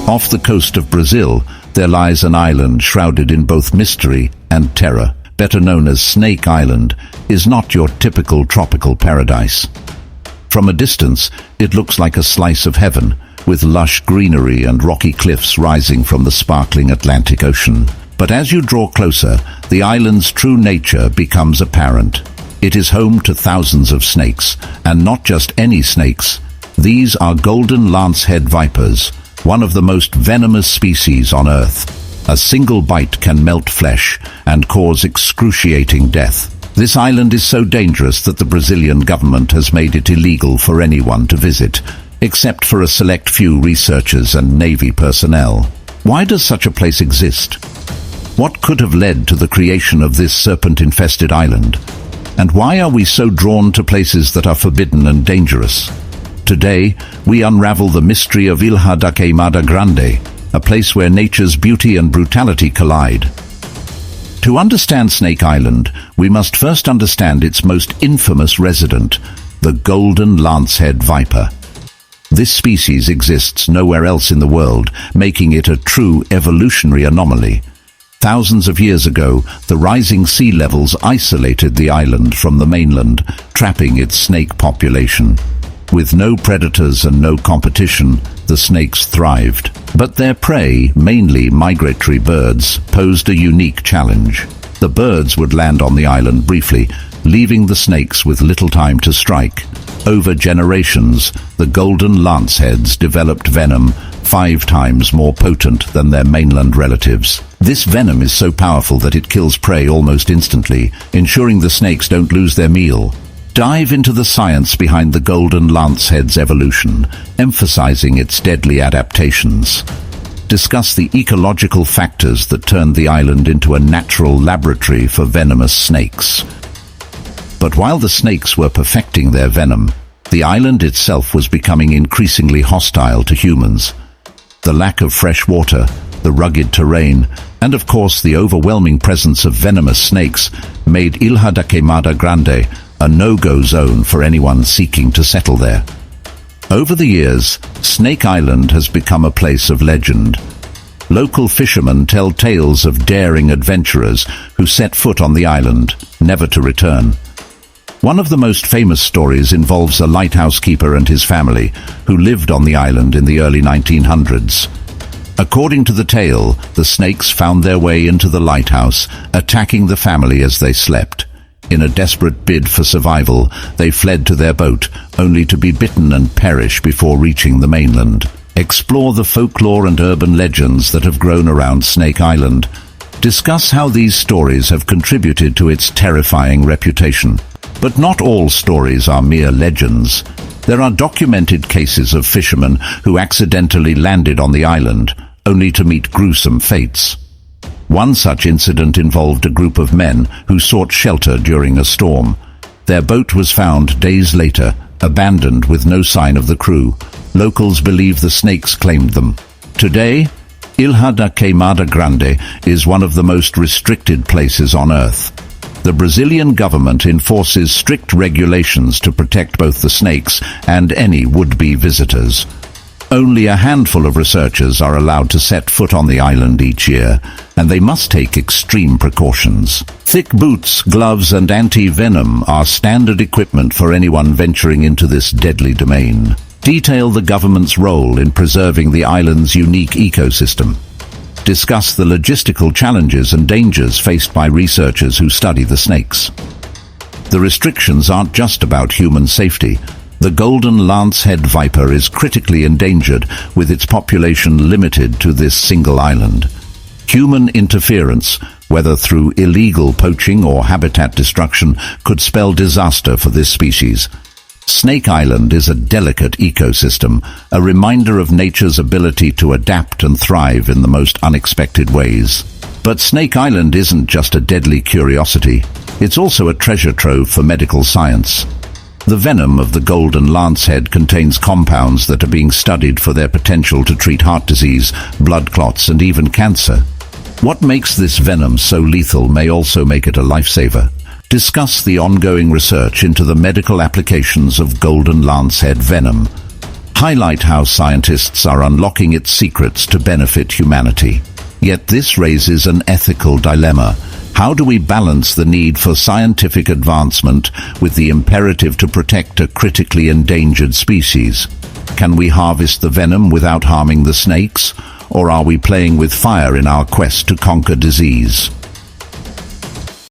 Off the coast of Brazil, there lies an island shrouded in both mystery and terror. Better known as Snake Island, is not your typical tropical paradise. From a distance, it looks like a slice of heaven, with lush greenery and rocky cliffs rising from the sparkling Atlantic Ocean. But as you draw closer, the island's true nature becomes apparent. It is home to thousands of snakes, and not just any snakes. These are golden lancehead vipers, one of the most venomous species on Earth. A single bite can melt flesh and cause excruciating death. This island is so dangerous that the Brazilian government has made it illegal for anyone to visit, except for a select few researchers and Navy personnel. Why does such a place exist? What could have led to the creation of this serpent-infested island? And why are we so drawn to places that are forbidden and dangerous? Today, we unravel the mystery of Ilha da Queimada Grande, a place where nature's beauty and brutality collide. To understand Snake Island, we must first understand its most infamous resident, the golden lancehead viper. This species exists nowhere else in the world, making it a true evolutionary anomaly. Thousands of years ago, the rising sea levels isolated the island from the mainland, trapping its snake population. With no predators and no competition, the snakes thrived. But their prey, mainly migratory birds, posed a unique challenge. The birds would land on the island briefly, leaving the snakes with little time to strike. Over generations, the golden lanceheads developed venom 5 times more potent than their mainland relatives. This venom is so powerful that it kills prey almost instantly, ensuring the snakes don't lose their meal. Dive into the science behind the golden lancehead's evolution, emphasizing its deadly adaptations. Discuss the ecological factors that turned the island into a natural laboratory for venomous snakes. But while the snakes were perfecting their venom, the island itself was becoming increasingly hostile to humans. The lack of fresh water, the rugged terrain, and of course the overwhelming presence of venomous snakes made Ilha da Queimada Grande a no-go zone for anyone seeking to settle there. Over the years, Snake Island has become a place of legend. Local fishermen tell tales of daring adventurers who set foot on the island, never to return. One of the most famous stories involves a lighthouse keeper and his family, who lived on the island in the early 1900s. According to the tale, the snakes found their way into the lighthouse, attacking the family as they slept. In a desperate bid for survival, they fled to their boat, only to be bitten and perish before reaching the mainland. Explore the folklore and urban legends that have grown around Snake Island. Discuss how these stories have contributed to its terrifying reputation. But not all stories are mere legends. There are documented cases of fishermen who accidentally landed on the island, only to meet gruesome fates. One such incident involved a group of men who sought shelter during a storm. Their boat was found days later, abandoned with no sign of the crew. Locals believe the snakes claimed them. Today, Ilha da Queimada Grande is one of the most restricted places on Earth. The Brazilian government enforces strict regulations to protect both the snakes and any would-be visitors. Only a handful of researchers are allowed to set foot on the island each year, and they must take extreme precautions. Thick boots, gloves, and anti-venom are standard equipment for anyone venturing into this deadly domain. Detail the government's role in preserving the island's unique ecosystem. Discuss the logistical challenges and dangers faced by researchers who study the snakes. The restrictions aren't just about human safety. The golden lancehead viper is critically endangered, with its population limited to this single island. Human interference, whether through illegal poaching or habitat destruction, could spell disaster for this species. Snake Island is a delicate ecosystem, a reminder of nature's ability to adapt and thrive in the most unexpected ways. But Snake Island isn't just a deadly curiosity, it's also a treasure trove for medical science. The venom of the golden lancehead contains compounds that are being studied for their potential to treat heart disease, blood clots, and even cancer. What makes this venom so lethal may also make it a lifesaver. Discuss the ongoing research into the medical applications of golden lancehead venom. highlight how scientists are unlocking its secrets to benefit humanity. Yet this raises an ethical dilemma. How do we balance the need for scientific advancement with the imperative to protect a critically endangered species? Can we harvest the venom without harming the snakes? Or are we playing with fire in our quest to conquer disease?